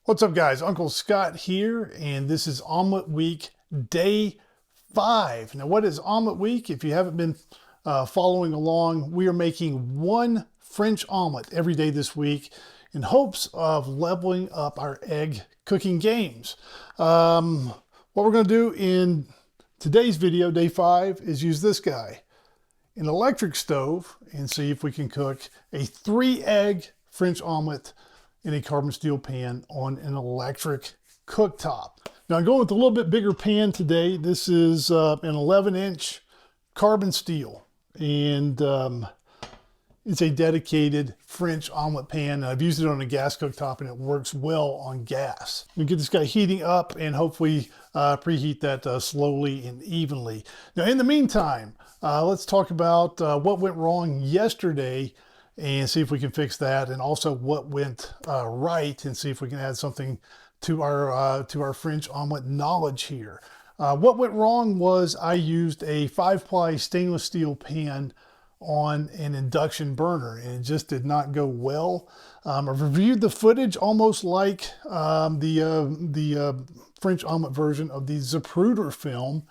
What's up, guys? Uncle Scott here, and this is Omelette Week Day 5. Now, what is Omelette Week? If you haven't been following along, we are making one French omelet every day this week in hopes of leveling up our egg cooking games. What we're going to do in today's video, Day 5, is use this guy, an electric stove, and see if we can cook a 3-egg French omelet in a carbon steel pan on an electric cooktop. Now I'm going with a little bit bigger pan today. This is an 11-inch carbon steel, and it's a dedicated French omelet pan. I've used it on a gas cooktop and it works well on gas. We get this guy heating up and hopefully preheat that slowly and evenly. Now in the meantime, let's talk about what went wrong yesterday and see if we can fix that, and also what went right, and see if we can add something to our French omelet knowledge here. What went wrong was I used a 5-ply stainless steel pan on an induction burner, and it just did not go well. I've reviewed the footage almost like the French omelet version of the Zapruder film,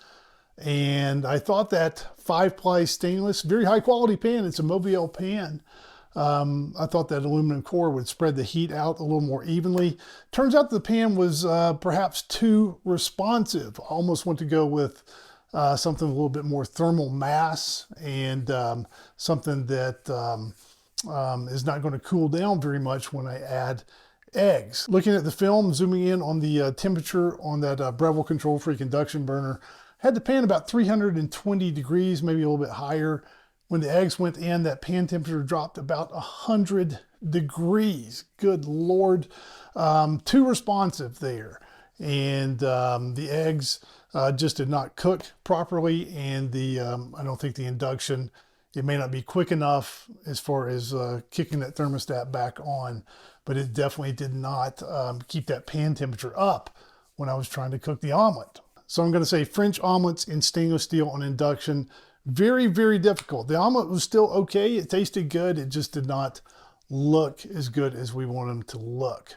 and I thought that 5-ply stainless, very high quality pan, it's a Mobile pan. I thought that aluminum core would spread the heat out a little more evenly. Turns out the pan was perhaps too responsive. I almost want to go with something a little bit more thermal mass, and something that is not going to cool down very much when I add eggs. Looking at the film, zooming in on the temperature on that Breville Control Freak induction burner, had the pan about 320 degrees, maybe a little bit higher. When the eggs went in, that pan temperature dropped about 100 degrees. Good Lord, too responsive there. And the eggs just did not cook properly, and I don't think the induction, it may not be quick enough as far as kicking that thermostat back on, but it definitely did not keep that pan temperature up when I was trying to cook the omelet. So I'm going to say French omelets in stainless steel on induction, very, very difficult. The omelet was still okay. It tasted good. It just did not look as good as we want them to look.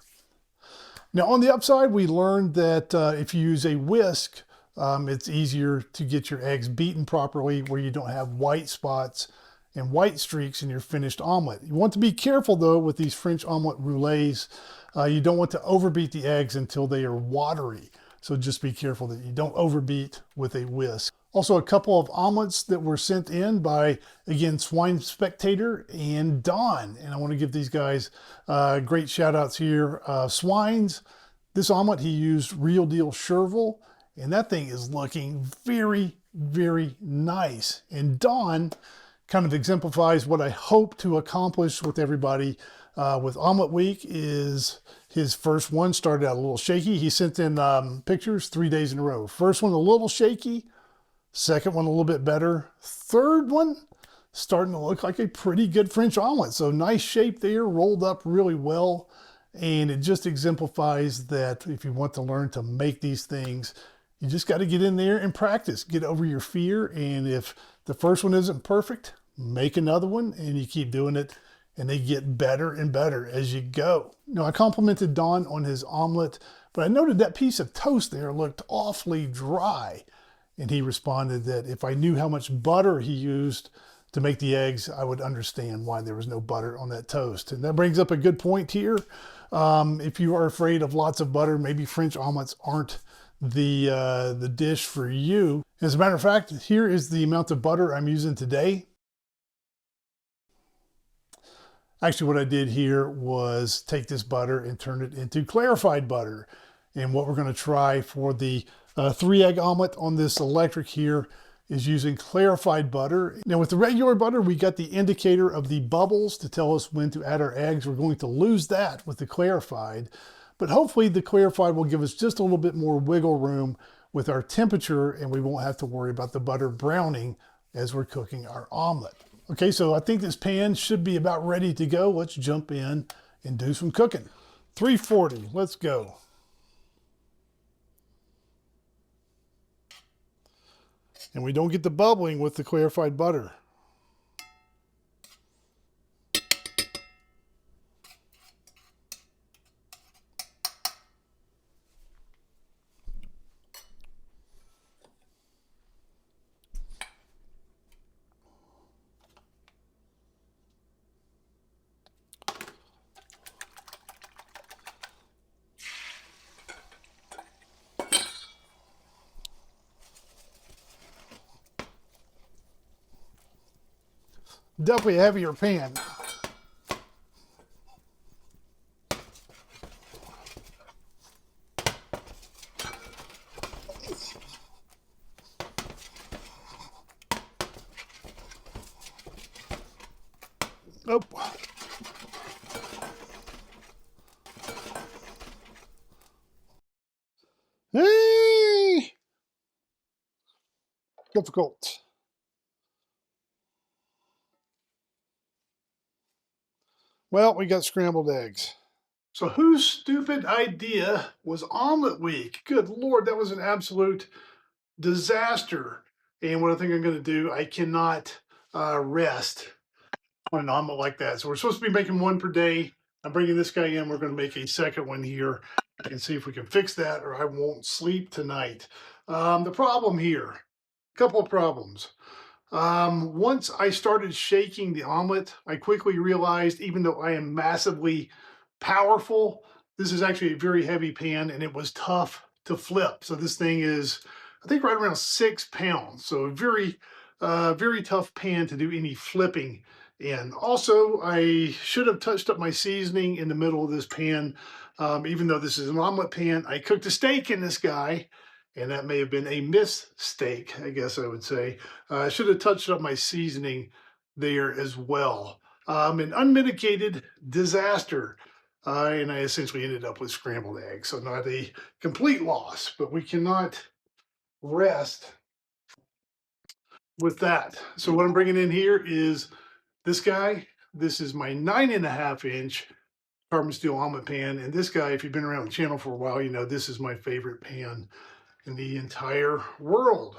Now, on the upside, we learned that if you use a whisk, it's easier to get your eggs beaten properly, where you don't have white spots and white streaks in your finished omelet. You want to be careful, though, with these French omelet roulets. You don't want to overbeat the eggs until they are watery. So just be careful that you don't overbeat with a whisk. Also, a couple of omelets that were sent in by, again, Swine Spectator and Don. And I want to give these guys great shout outs here. Swines, this omelet, he used Real Deal Chervil, and that thing is looking very, very nice. And Don kind of exemplifies what I hope to accomplish with everybody with Omelette Week. Is his first one started out a little shaky. He sent in pictures 3 days in a row. First one a little shaky. Second one a little bit better. Third one starting to look like a pretty good French omelet. So nice shape there, rolled up really well. And it just exemplifies that if you want to learn to make these things, you just got to get in there and practice. Get over your fear. And if the first one isn't perfect, make another one, and you keep doing it. And they get better and better as you go. Now, I complimented Don on his omelet, but I noted that piece of toast there looked awfully dry. And he responded that if I knew how much butter he used to make the eggs, I would understand why there was no butter on that toast. And that brings up a good point here. If you are afraid of lots of butter, maybe French omelets aren't the dish for you. As a matter of fact, here is the amount of butter I'm using today. Actually, what I did here was take this butter and turn it into clarified butter. And what we're going to try for the 3-egg omelet on this electric here is using clarified butter. Now, with the regular butter, we got the indicator of the bubbles to tell us when to add our eggs. We're going to lose that with the clarified, but hopefully the clarified will give us just a little bit more wiggle room with our temperature, and we won't have to worry about the butter browning as we're cooking our omelet. Okay, so I think this pan should be about ready to go. Let's jump in and do some cooking. 340, let's go. And we don't get the bubbling with the clarified butter. Definitely a heavier pan. Oh. Hey! Difficult. Well, we got scrambled eggs. So whose stupid idea was omelet week? Good Lord, that was an absolute disaster. And what I think I'm going to do, I cannot rest on an omelet like that. So we're supposed to be making one per day. I'm bringing this guy in. We're going to make a second one here and see if we can fix that, or I won't sleep tonight. The problem here, a couple of problems. Once I started shaking the omelet, I quickly realized, even though I am massively powerful, this is actually a very heavy pan and it was tough to flip. So this thing is, I think, right around 6 pounds. So a very tough pan to do any flipping in. Also, I should have touched up my seasoning in the middle of this pan. Even though this is an omelet pan, I cooked a steak in this guy, and that may have been a mistake, I guess I would say. I should have touched up my seasoning there as well. An unmitigated disaster. And I essentially ended up with scrambled eggs. So not a complete loss, but we cannot rest with that. So what I'm bringing in here is this guy. This is my 9.5-inch carbon steel omelet pan. And this guy, if you've been around the channel for a while, you know this is my favorite pan in the entire world.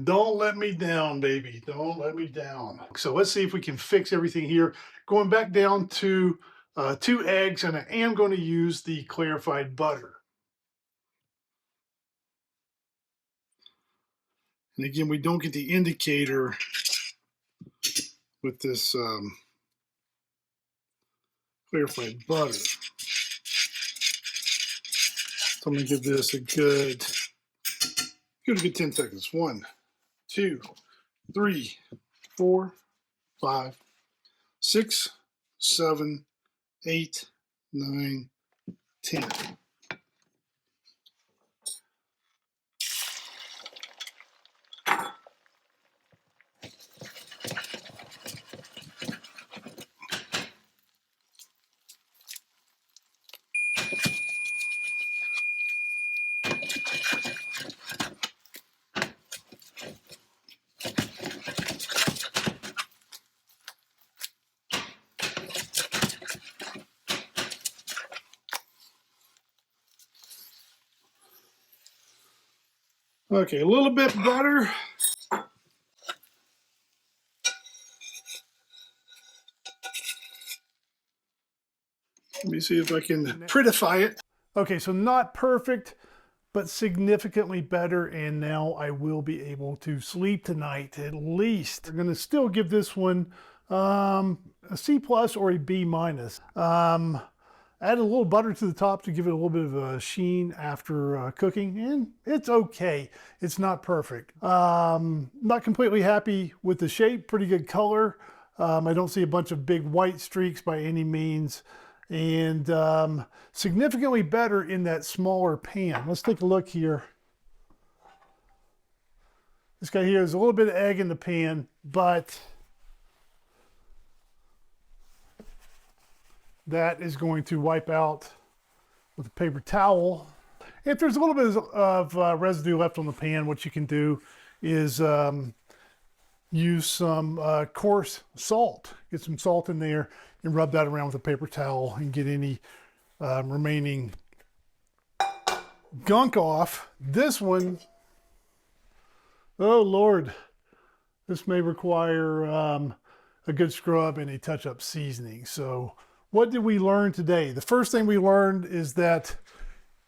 Don't let me down, baby. Don't let me down. So let's see if we can fix everything here. Going back down to 2 eggs, and I am going to use the clarified butter. And again, we don't get the indicator with this clarified butter. So I'm going to give this a good 10 seconds. 1, 2, 3, 4, 5, 6, 7, 8, 9, 10. Okay, a little bit butter. Let me see if I can prettify it. Okay, so not perfect, but significantly better, and now I will be able to sleep tonight at least. I'm going to still give this one a C+ or a B-. Add a little butter to the top to give it a little bit of a sheen after cooking, and it's okay. It's not perfect. Not completely happy with the shape. Pretty good color. I don't see a bunch of big white streaks by any means, and significantly better in that smaller pan. Let's take a look here. This guy here has a little bit of egg in the pan, but that is going to wipe out with a paper towel. If there's a little bit of residue left on the pan, what you can do is use some coarse salt. Get some salt in there and rub that around with a paper towel and get any remaining gunk off. This one, oh Lord, this may require a good scrub and a touch-up seasoning. So what did we learn today? The first thing we learned is that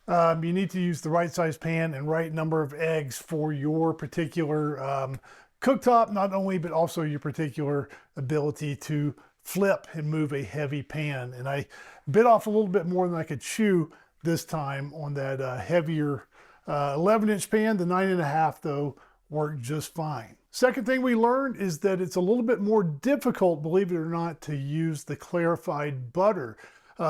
you need to use the right size pan and right number of eggs for your particular cooktop, not only, but also your particular ability to flip and move a heavy pan. And I bit off a little bit more than I could chew this time on that heavier 11-inch pan. The 9.5 though worked just fine. Second thing we learned is that it's a little bit more difficult, believe it or not, to use the clarified butter,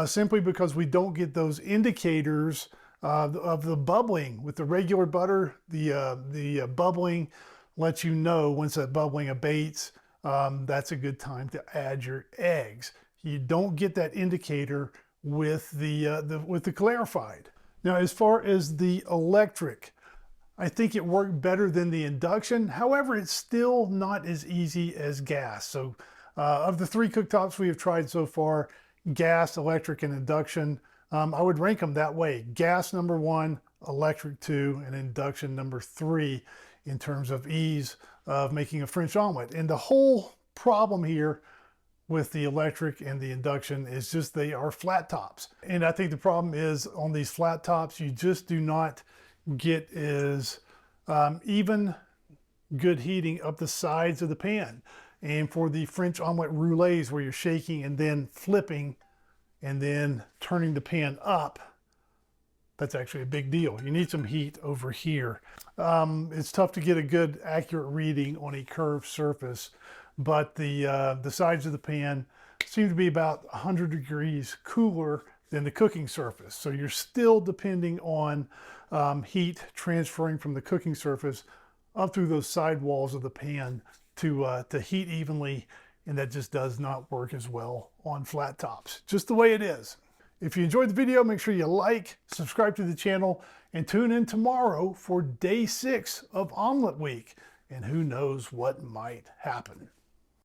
simply because we don't get those indicators of the bubbling. With the regular butter, the bubbling lets you know once that bubbling abates, that's a good time to add your eggs. You don't get that indicator with the clarified. Now, as far as the electric, I think it worked better than the induction. However, it's still not as easy as gas. So of the 3 cooktops we have tried so far, gas, electric, and induction, I would rank them that way. Gas number 1, electric 2, and induction number 3 in terms of ease of making a French omelet. And the whole problem here with the electric and the induction is just they are flat tops. And I think the problem is on these flat tops, you just do not get as even good heating up the sides of the pan. And for the French omelet roulets where you're shaking and then flipping and then turning the pan up, that's actually a big deal. You need some heat over here. It's tough to get a good accurate reading on a curved surface, but the sides of the pan seem to be about 100 degrees cooler than the cooking surface. So you're still depending on heat transferring from the cooking surface up through those side walls of the pan to heat evenly, and that just does not work as well on flat tops. Just the way it is. If you enjoyed the video, make sure you like, subscribe to the channel, and tune in tomorrow for day 6 of Omelette Week. And who knows what might happen.